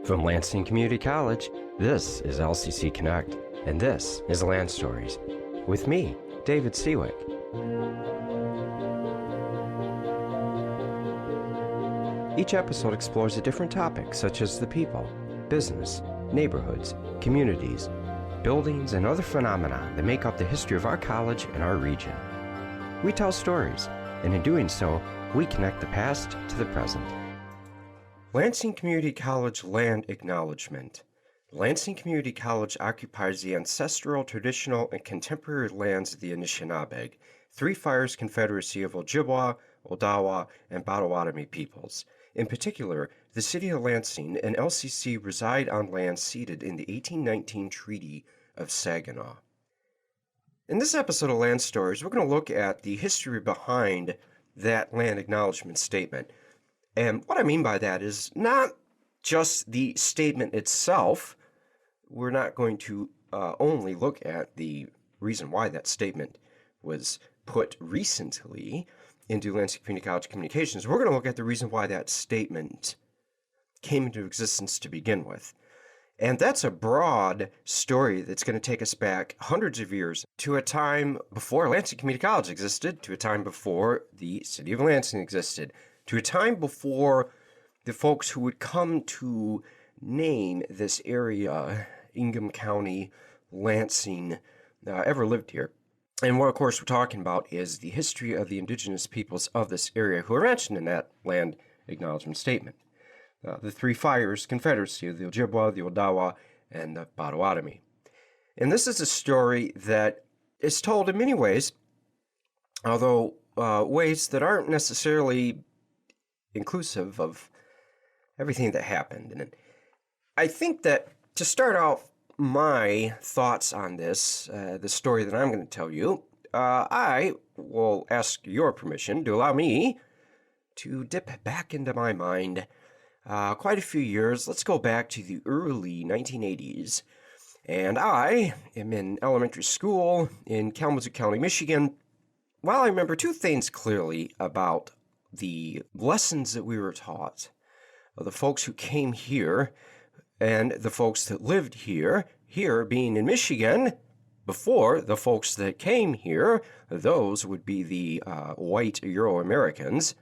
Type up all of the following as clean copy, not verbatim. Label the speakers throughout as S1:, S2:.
S1: From Lansing Community College, this is LCC Connect, and this is Lanstories, with me, David Siwik. Each episode explores a different topic, such as the people, business, neighborhoods, communities, buildings, and other phenomena that make up the history of our college and our region. We tell stories, and in doing so, we connect the past to the present. Lansing Community College Land Acknowledgement. Lansing Community College occupies the ancestral, traditional, and contemporary lands of the Anishinaabeg, Three Fires Confederacy of Ojibwa, Odawa, and Potawatomi peoples. In particular, the city of Lansing and LCC reside on land ceded in the 1819 Treaty of Saginaw. In this episode of Land Stories, we're going to look at the history behind that land acknowledgement statement. And what I mean by that is not just the statement itself. We're not going to only look at the reason why that statement was put recently into Lansing Community College Communications. We're going to look at the reason why that statement came into existence to begin with. And that's a broad story that's going to take us back hundreds of years to a time before Lansing Community College existed, to a time before the city of Lansing existed, to a time before the folks who would come to name this area, Ingham County, Lansing, ever lived here. And what, of course, we're talking about is the history of the indigenous peoples of this area who are mentioned in that land acknowledgement statement. The Three Fires Confederacy of the Ojibwa, the Odawa, and the Potawatomi. And this is a story that is told in many ways, although ways that aren't necessarily inclusive of everything that happened. And I think that to start off my thoughts on this, the story that I'm going to tell you, I will ask your permission to allow me to dip back into my mind quite a few years. Let's go back to the early 1980s. And I am in elementary school in Kalamazoo County, Michigan. Well, I remember two things clearly about the lessons that we were taught of the folks who came here and the folks that lived here being in Michigan. Before the folks that came here, those would be the white Euro-Americans.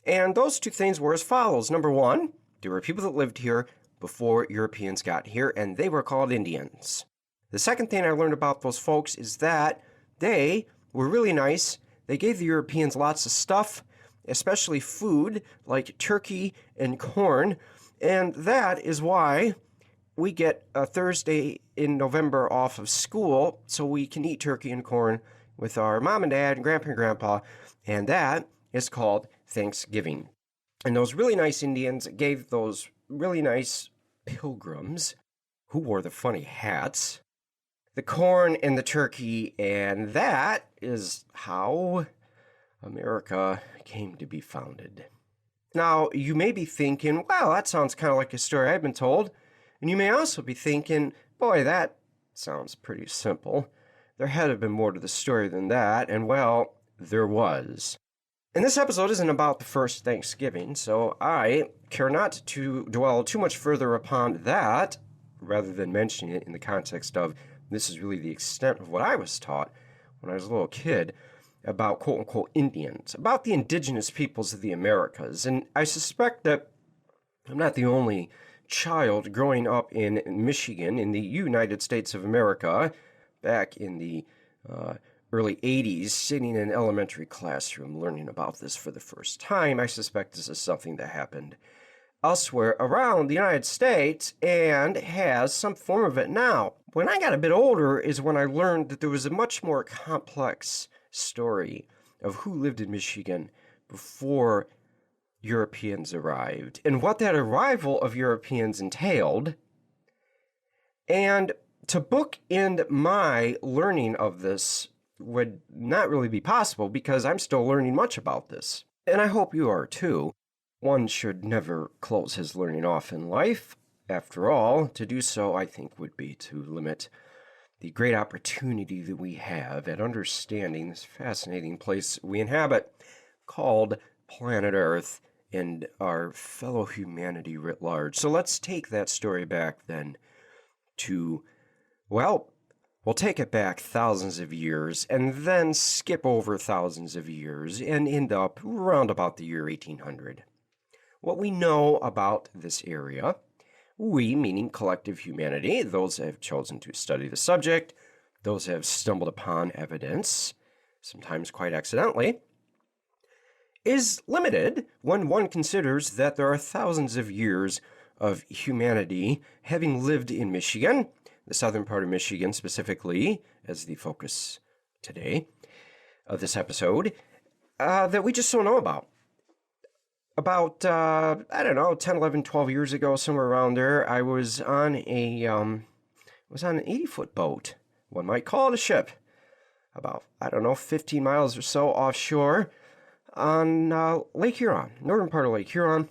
S1: And those two things were as follows. Number one, there were people that lived here before Europeans got here, and they were called Indians. The second thing I learned about those folks is that they were really nice. They gave the Europeans lots of stuff, especially food like turkey and corn, and that is why we get a Thursday in November off of school so we can eat turkey and corn with our mom and dad and grandpa and grandpa, and that is called Thanksgiving. And those really nice Indians gave those really nice pilgrims who wore the funny hats the corn and the turkey, and that is how America came to be founded. Now, you may be thinking, wow, that sounds kind of like a story I've been told. And you may also be thinking, boy, that sounds pretty simple. There had to have been more to the story than that, and well, there was. And this episode isn't about the first Thanksgiving, so I care not to dwell too much further upon that, rather than mentioning it in the context of this is really the extent of what I was taught when I was a little kid about quote-unquote Indians, about the indigenous peoples of the Americas. And I suspect that I'm not the only child growing up in Michigan, in the United States of America, back in the early 80s, sitting in an elementary classroom learning about this for the first time. I suspect this is something that happened elsewhere around the United States and has some form of it now. When I got a bit older is when I learned that there was a much more complex story of who lived in Michigan before Europeans arrived and what that arrival of Europeans entailed. And to bookend my learning of this would not really be possible because I'm still learning much about this. And I hope you are too. One should never close his learning off in life. After all, to do so, I think, would be to limit the great opportunity that we have at understanding this fascinating place we inhabit called planet Earth and our fellow humanity writ large. So let's take that story back then to, well, we'll take it back thousands of years and then skip over thousands of years and end up round about the year 1800. What we know about this area, we meaning collective humanity, those that have chosen to study the subject, those that have stumbled upon evidence, sometimes quite accidentally, is limited when one considers that there are thousands of years of humanity having lived in Michigan, the southern part of Michigan specifically, as the focus today of this episode, that we just don't know about. About, 10, 11, 12 years ago, somewhere around there, I was on an 80-foot boat. One might call it a ship. About, 15 miles or so offshore on Lake Huron, northern part of Lake Huron.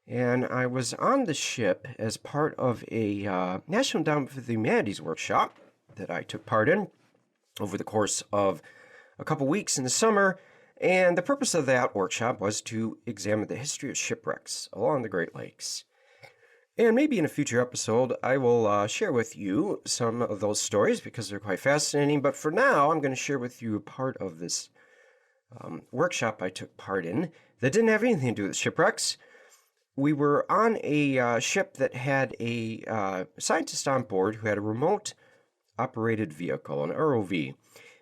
S1: And I was on the ship as part of a National Endowment for the Humanities workshop that I took part in over the course of a couple weeks in the summer. And the purpose of that workshop was to examine the history of shipwrecks along the Great Lakes. And maybe in a future episode, I will share with you some of those stories because they're quite fascinating. But for now, I'm going to share with you a part of this workshop I took part in that didn't have anything to do with shipwrecks. We were on a ship that had a scientist on board who had a remote operated vehicle, an ROV,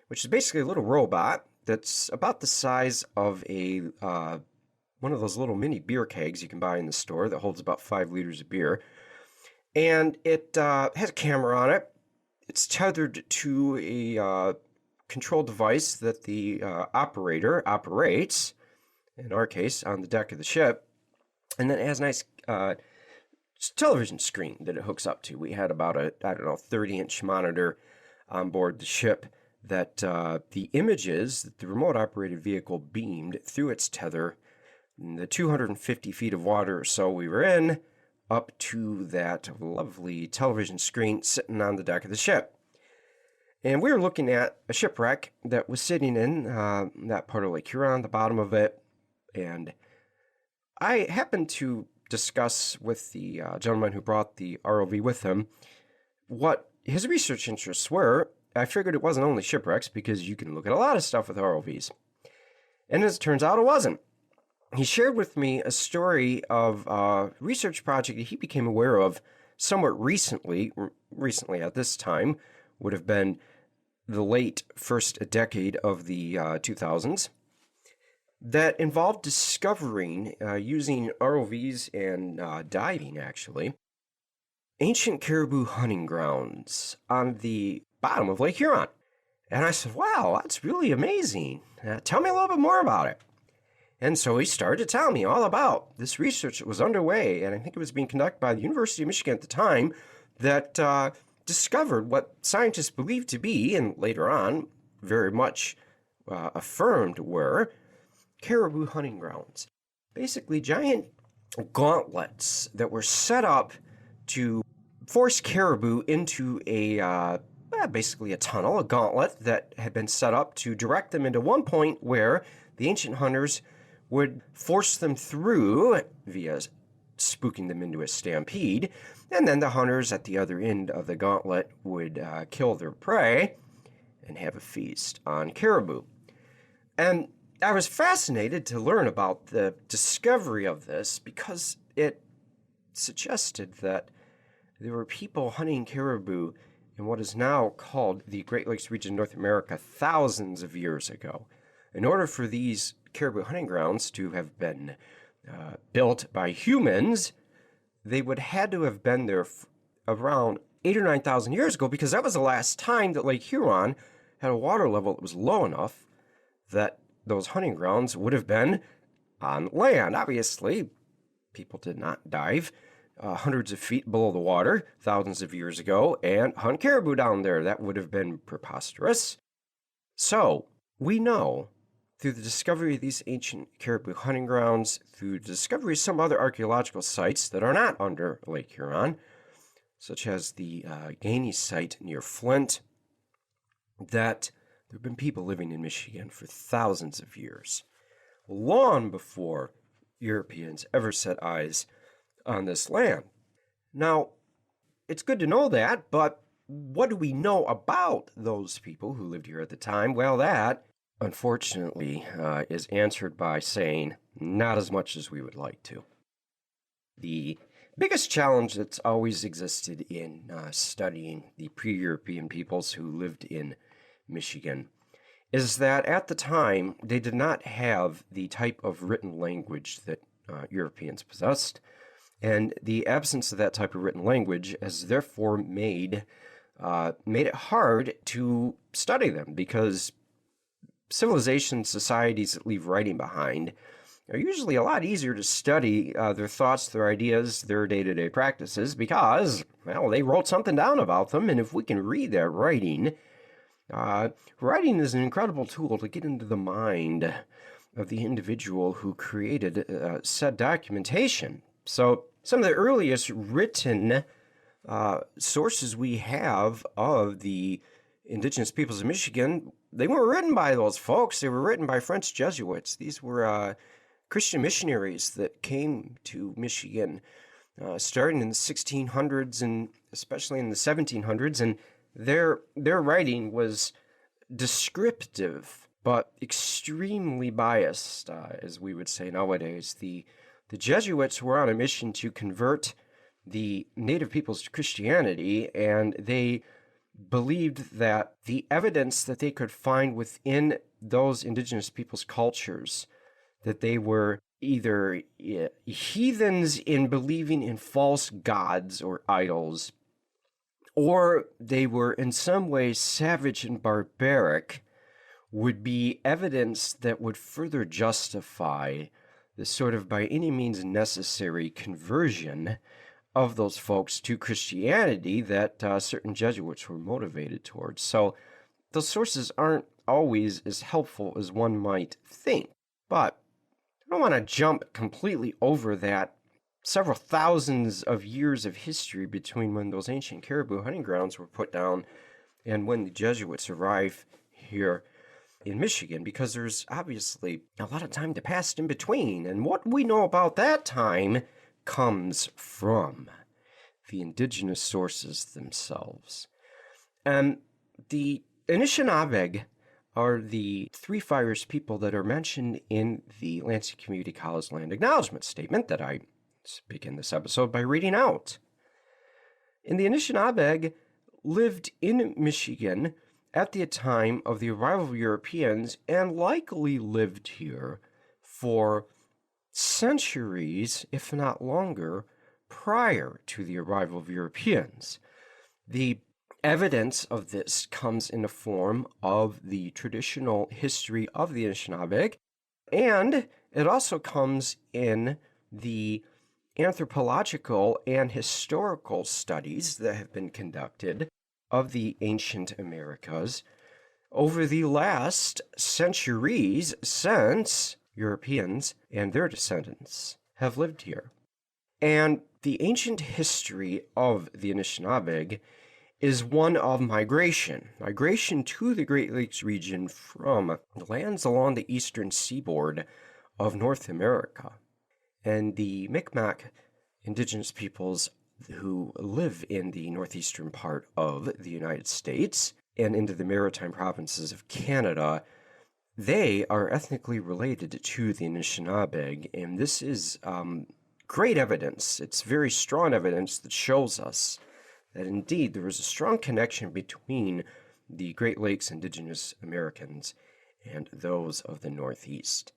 S1: which is basically a little robot that's about the size of a one of those little mini beer kegs you can buy in the store that holds about 5 liters of beer. And it has a camera on it. It's tethered to a control device that the operator operates, in our case, on the deck of the ship. And then it has a nice television screen that it hooks up to. We had about a, 30-inch monitor on board the ship that the images that the remote operated vehicle beamed through its tether in the 250 feet of water or so we were in, up to that lovely television screen sitting on the deck of the ship. And we were looking at a shipwreck that was sitting in that part of Lake Huron, the bottom of it. And I happened to discuss with the gentleman who brought the ROV with him what his research interests were. I figured it wasn't only shipwrecks because you can look at a lot of stuff with ROVs. And as it turns out, it wasn't. He shared with me a story of a research project that he became aware of somewhat recently at this time, would have been the late first decade of the 2000s, that involved discovering, using ROVs and diving actually, ancient caribou hunting grounds on the bottom of Lake Huron. And I said, wow, that's really amazing. Tell me a little bit more about it. And so he started to tell me all about this research that was underway, and I think it was being conducted by the University of Michigan at the time, that discovered what scientists believed to be, and later on very much affirmed were, caribou hunting grounds. Basically giant gauntlets that were set up to force caribou into basically a tunnel, a gauntlet that had been set up to direct them into one point where the ancient hunters would force them through via spooking them into a stampede, and then the hunters at the other end of the gauntlet would kill their prey and have a feast on caribou. And I was fascinated to learn about the discovery of this because it suggested that there were people hunting caribou in what is now called the Great Lakes region of North America thousands of years ago. In order for these caribou hunting grounds to have been built by humans, they would had to have been there around 8,000 or 9,000 years ago, because that was the last time that Lake Huron had a water level that was low enough that those hunting grounds would have been on land. Obviously, people did not dive hundreds of feet below the water thousands of years ago and hunt caribou down there. That would have been preposterous. So we know through the discovery of these ancient caribou hunting grounds, through the discovery of some other archaeological sites that are not under Lake Huron, such as the Gainey site near Flint, that there have been people living in Michigan for thousands of years, long before Europeans ever set eyes on this land. Now, it's good to know that, but what do we know about those people who lived here at the time? Well, that, unfortunately, is answered by saying not as much as we would like to. The biggest challenge that's always existed in studying the pre-European peoples who lived in Michigan is that at the time they did not have the type of written language that Europeans possessed, and the absence of that type of written language has therefore made it hard to study them, because civilizations, societies that leave writing behind are usually a lot easier to study their thoughts, their ideas, their day-to-day practices, because, well, they wrote something down about them, and if we can read that writing, writing is an incredible tool to get into the mind of the individual who created said documentation. So some of the earliest written sources we have of the indigenous peoples of Michigan, they weren't written by those folks. They were written by French Jesuits. These were Christian missionaries that came to Michigan starting in the 1600s and especially in the 1700s, and their writing was descriptive but extremely biased, as we would say nowadays. The Jesuits were on a mission to convert the native peoples to Christianity, and they believed that the evidence that they could find within those indigenous peoples' cultures, that they were either heathens in believing in false gods or idols, or they were in some way savage and barbaric, would be evidence that would further justify the sort of by any means necessary conversion of those folks to Christianity that certain Jesuits were motivated towards. So those sources aren't always as helpful as one might think. But I don't want to jump completely over that several thousands of years of history between when those ancient caribou hunting grounds were put down and when the Jesuits arrived here in Michigan, because there's obviously a lot of time to pass in between. And what we know about that time comes from the indigenous sources themselves. And the Anishinaabeg are the Three Fires people that are mentioned in the Lansing Community College Land Acknowledgement Statement that I begin this episode by reading out. And the Anishinaabeg lived in Michigan at the time of the arrival of Europeans and likely lived here for centuries, if not longer, prior to the arrival of Europeans. The evidence of this comes in the form of the traditional history of the Anishinaabeg, and it also comes in the anthropological and historical studies that have been conducted of the ancient Americas over the last centuries since Europeans and their descendants have lived here. And the ancient history of the Anishinaabeg is one of migration to the Great Lakes region from lands along the eastern seaboard of North America. And the Mi'kmaq indigenous peoples who live in the northeastern part of the United States and into the maritime provinces of Canada, they are ethnically related to the Anishinaabeg, and this is great evidence. It's very strong evidence that shows us that indeed there is a strong connection between the Great Lakes indigenous Americans and those of the Northeast.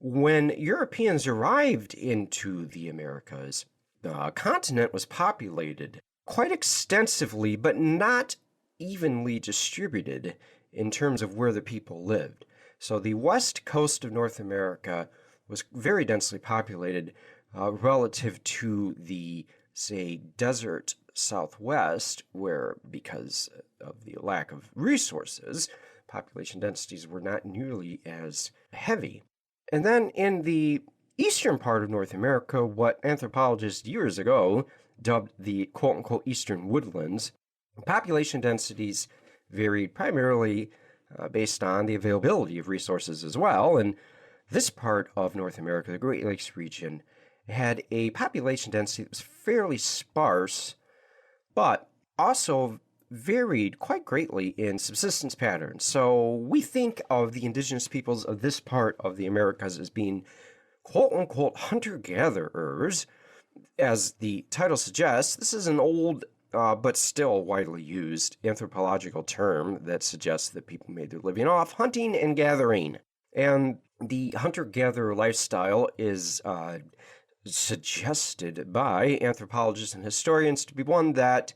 S1: When Europeans arrived into the Americas, the continent was populated quite extensively, but not evenly distributed in terms of where the people lived. So the west coast of North America was very densely populated relative to the, say, desert southwest, where, because of the lack of resources, population densities were not nearly as heavy. And then in the eastern part of North America, what anthropologists years ago dubbed the quote-unquote eastern woodlands, population densities varied primarily based on the availability of resources as well, and This part of North America, the Great Lakes region, had a population density that was fairly sparse, but also varied quite greatly in subsistence patterns. So we think of the indigenous peoples of this part of the Americas as being quote-unquote hunter-gatherers. As the title suggests, this is an old but still widely used anthropological term that suggests that people made their living off hunting and gathering. And the hunter-gatherer lifestyle is suggested by anthropologists and historians to be one that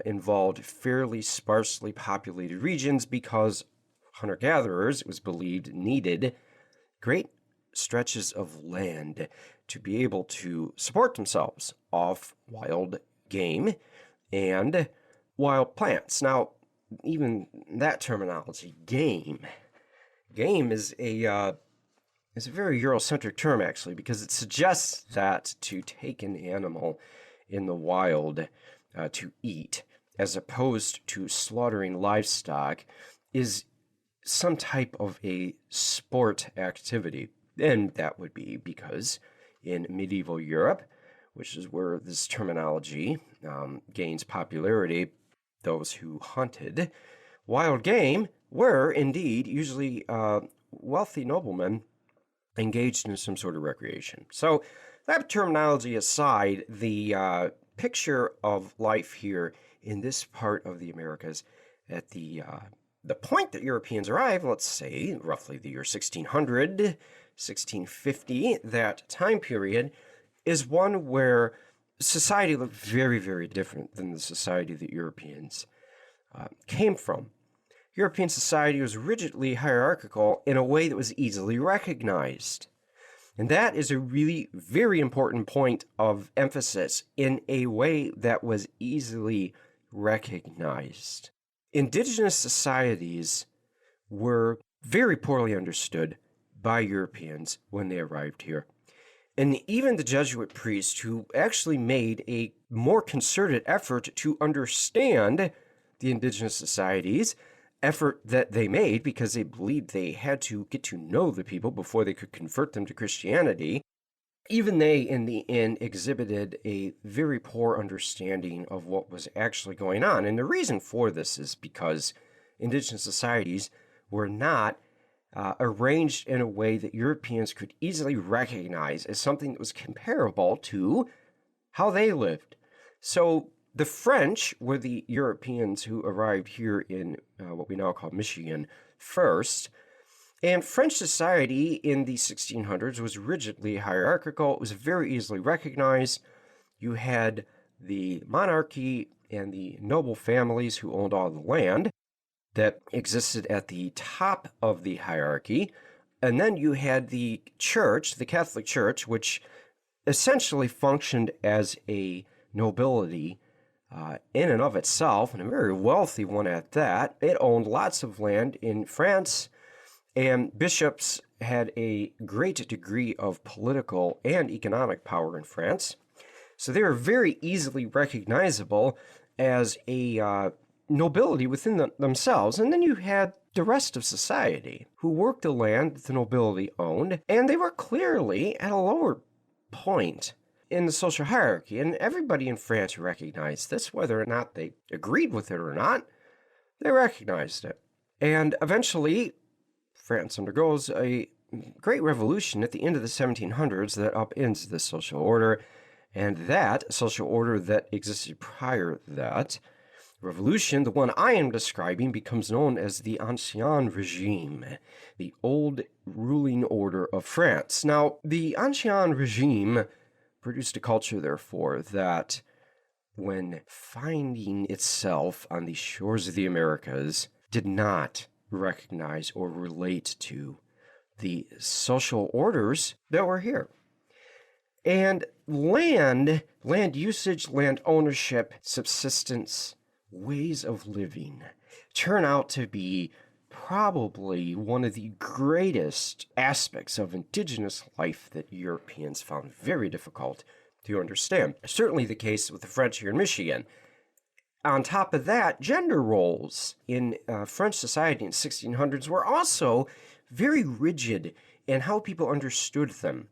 S1: involved fairly sparsely populated regions because hunter-gatherers, it was believed, needed great stretches of land to be able to support themselves off wild game and wild plants. Now, even that terminology, game is a very Eurocentric term, actually, because it suggests that to take an animal in the wild to eat, as opposed to slaughtering livestock, is some type of a sport activity. And that would be because in medieval Europe, which is where this terminology gains popularity, those who hunted wild game were indeed usually wealthy noblemen engaged in some sort of recreation. So that terminology aside, the picture of life here in this part of the Americas at the point that Europeans arrived, let's say roughly the year 1600, 1650, that time period, is one where society looked very, very different than the society that Europeans came from. European society was rigidly hierarchical in a way that was easily recognized. And that is a really very important point of emphasis, in a way that was easily recognized. Indigenous societies were very poorly understood by Europeans when they arrived here. And even the Jesuit priests, who actually made a more concerted effort to understand the indigenous societies, effort that they made because they believed they had to get to know the people before they could convert them to Christianity, even they, in the end, exhibited a very poor understanding of what was actually going on. And the reason for this is because indigenous societies were not arranged in a way that Europeans could easily recognize as something that was comparable to how they lived. So the French were the Europeans who arrived here in what we now call Michigan first. And French society in the 1600s was rigidly hierarchical. It was very easily recognized. You had the monarchy and the noble families who owned all the land that existed at the top of the hierarchy. And then you had the church, the Catholic Church, which essentially functioned as a nobility in and of itself, and a very wealthy one at that. It owned lots of land in France, and bishops had a great degree of political and economic power in France. So they were very easily recognizable as a nobility within themselves. And then you had the rest of society who worked the land that the nobility owned, and they were clearly at a lower point in the social hierarchy. And everybody in France recognized this, whether or not they agreed with it or not, they recognized it. And eventually, France undergoes a great revolution at the end of the 1700s that upends this social order, and that social order that existed prior to that revolution, the one I am describing, becomes known as the Ancien Regime, the old ruling order of France. Now, the Ancien Regime produced a culture, therefore, that when finding itself on the shores of the Americas, did not recognize or relate to the social orders that were here. And land usage, land ownership, subsistence, ways of living turn out to be probably one of the greatest aspects of indigenous life that Europeans found very difficult to understand. Certainly the case with the French here in Michigan. On top of that, gender roles in French society in the 1600s were also very rigid and how people understood them.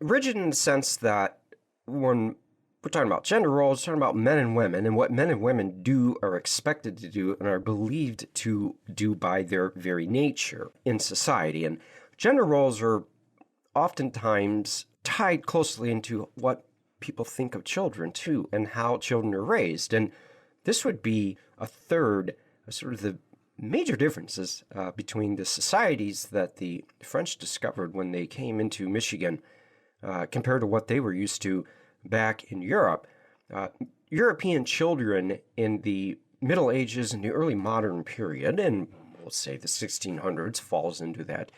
S1: Rigid in the sense that when we're talking about gender roles, we're talking about men and women, and what men and women do, are expected to do, and are believed to do by their very nature in society. And gender roles are oftentimes tied closely into what people think of children, too, and how children are raised. And this would be a third, sort of the major differences between the societies that the French discovered when they came into Michigan compared to what they were used to back in Europe. European children in the Middle Ages and the early modern period, and we'll say the 1600s falls into that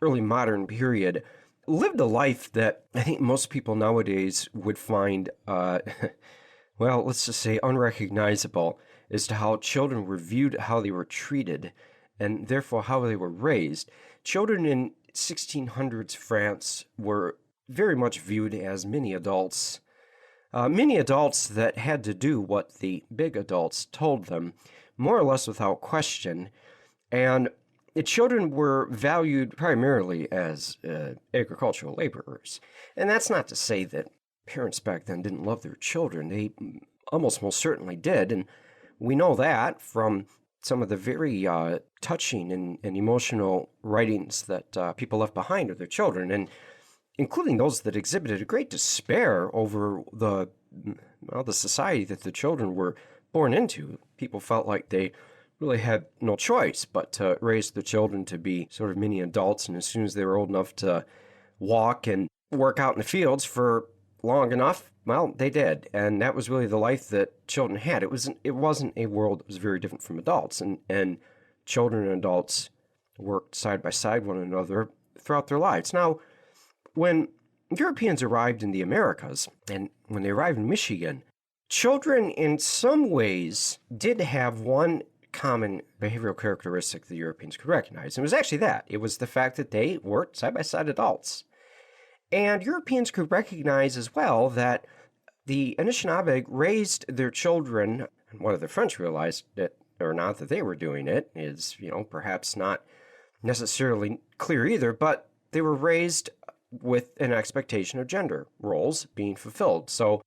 S1: early modern period, lived a life that I think most people nowadays would find, well, let's just say unrecognizable as to how children were viewed, how they were treated, and therefore how they were raised. Children in 1600s France were very much viewed as mini adults that had to do what the big adults told them, more or less without question. And the children were valued primarily as agricultural laborers. And that's not to say that parents back then didn't love their children. They almost most certainly did. And we know that from some of the very touching and emotional writings that people left behind of their children, and including those that exhibited a great despair over the society that the children were born into. People felt like they really had no choice but to raise their children to be sort of mini adults, and as soon as they were old enough to walk and work out in the fields for long enough, well, they did. And that was really the life that children had. It wasn't a world that was very different from adults, and children and adults worked side by side one another throughout their lives. Now, when Europeans arrived in the Americas, and when they arrived in Michigan, children in some ways did have one common behavioral characteristic the Europeans could recognize. And it was actually that. It was the fact that they worked side by side adults. And Europeans could recognize as well that the Anishinaabeg raised their children, and whether the French realized it or not that they were doing it is, perhaps not necessarily clear either, but they were raised with an expectation of gender roles being fulfilled. So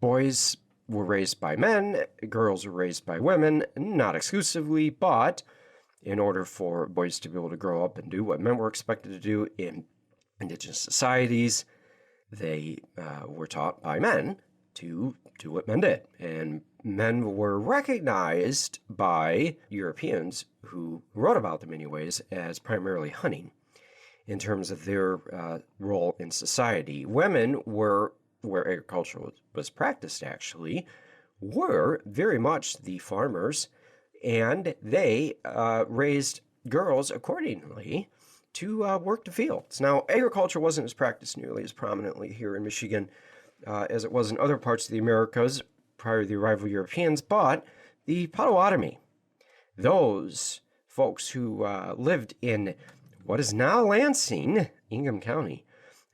S1: boys were raised by men, girls were raised by women, not exclusively, but in order for boys to be able to grow up and do what men were expected to do in Indigenous societies, they were taught by men to do what men did. And men were recognized by Europeans who wrote about them anyways as primarily hunting in terms of their role in society. Women were, where agriculture was practiced actually, were very much the farmers, and they raised girls accordingly to work the fields. Now, agriculture wasn't as practiced nearly as prominently here in Michigan as it was in other parts of the Americas prior to the arrival of Europeans, but the Potawatomi, those folks who lived in what is now Lansing, Ingham County,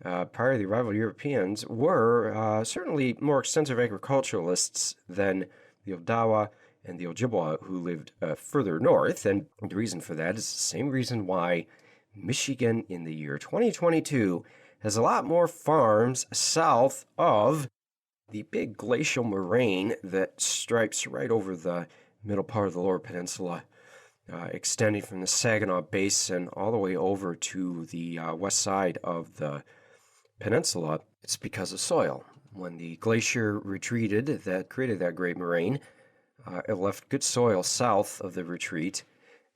S1: prior to the arrival of Europeans, were certainly more extensive agriculturalists than the Odawa and the Ojibwa who lived further north. And the reason for that is the same reason why Michigan in the year 2022 has a lot more farms south of the big glacial moraine that stripes right over the middle part of the Lower Peninsula, extending from the Saginaw Basin all the way over to the west side of the peninsula. It's because of soil. When the glacier retreated that created that great moraine, it left good soil south of the retreat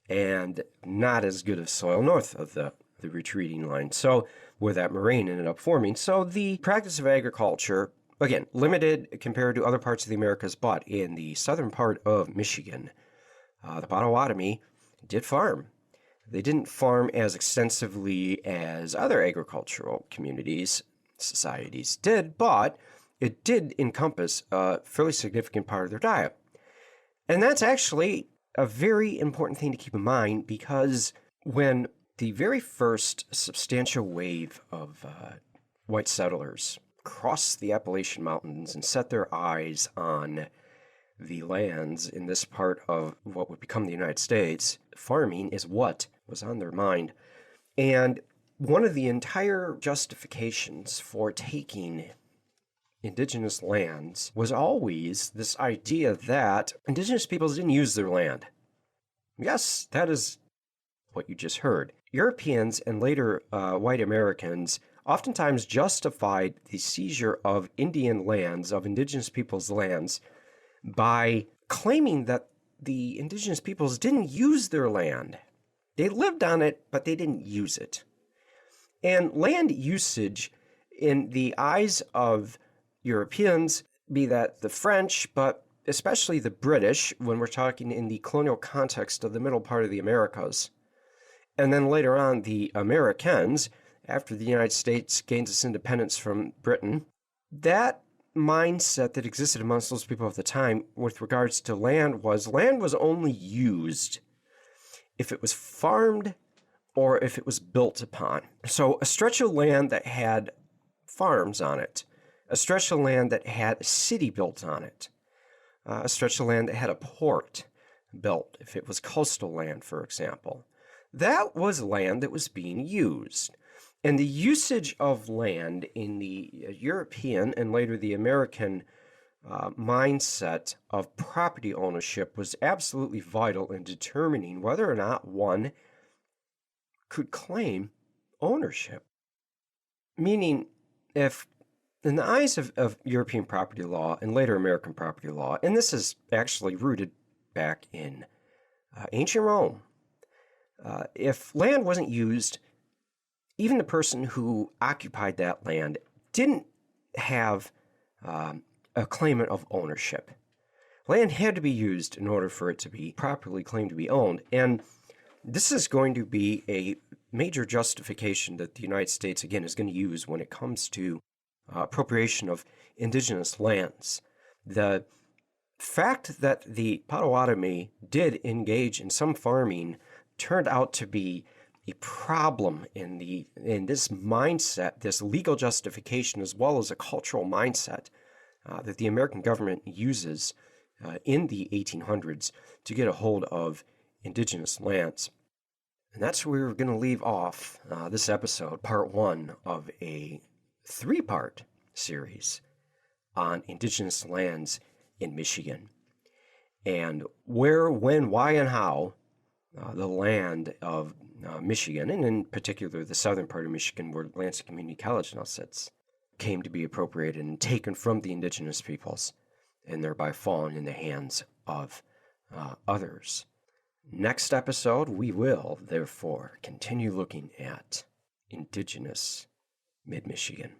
S1: and not as good of soil north of the retreating line. So where that moraine ended up forming. So the practice of agriculture, again, limited compared to other parts of the Americas, but in the southern part of Michigan, the Potawatomi did farm. They didn't farm as extensively as other agricultural communities, societies did, but it did encompass a fairly significant part of their diet. And that's actually a very important thing to keep in mind, because when the very first substantial wave of white settlers crossed the Appalachian Mountains and set their eyes on the lands in this part of what would become the United States, farming is what was on their mind. And one of the entire justifications for taking Indigenous lands was always this idea that Indigenous peoples didn't use their land. Yes, that is what you just heard. Europeans and later white Americans oftentimes justified the seizure of Indian lands, of Indigenous peoples' lands, by claiming that the Indigenous peoples didn't use their land. They lived on it, but they didn't use it. And land usage in the eyes of Europeans, be that the French, but especially the British, when we're talking in the colonial context of the middle part of the Americas, and then later on the Americans, after the United States gains its independence from Britain, that mindset that existed amongst those people at the time with regards to land was only used if it was farmed or if it was built upon. So a stretch of land that had farms on it, a stretch of land that had a city built on it, a stretch of land that had a port built, if it was coastal land, for example, that was land that was being used. And the usage of land in the European and later the American mindset of property ownership was absolutely vital in determining whether or not one could claim ownership. Meaning, if in the eyes of European property law and later American property law, and this is actually rooted back in ancient Rome, if land wasn't used, even the person who occupied that land didn't have a claimant of ownership. Land had to be used in order for it to be properly claimed to be owned. And this is going to be a major justification that the United States, again, is going to use when it comes to appropriation of Indigenous lands. The fact that the Potawatomi did engage in some farming turned out to be a problem in this mindset, this legal justification, as well as a cultural mindset that the American government uses in the 1800s to get a hold of Indigenous lands. And that's where we're going to leave off this episode, part one of a three-part series on Indigenous lands in Michigan. And where, when, why, and how the land of Michigan, and in particular the southern part of Michigan where Lansing Community College now sits, came to be appropriated and taken from the Indigenous peoples and thereby fallen in the hands of others. Next episode, we will, therefore, continue looking at Indigenous Mid-Michigan.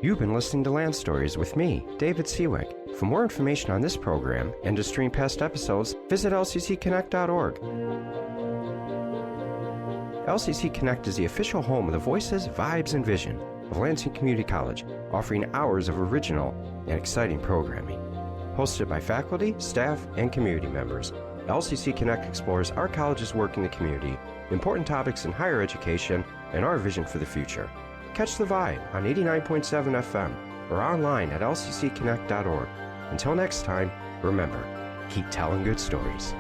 S1: You've been listening to Lanstories with me, David Siwik. For more information on this program and to stream past episodes, visit lccconnect.org. LCC Connect is the official home of the voices, vibes, and vision of Lansing Community College, offering hours of original and exciting programming. Hosted by faculty, staff, and community members, LCC Connect explores our college's work in the community, important topics in higher education, and our vision for the future. Catch the vibe on 89.7 FM or online at lccconnect.org. Until next time, remember, keep telling good stories.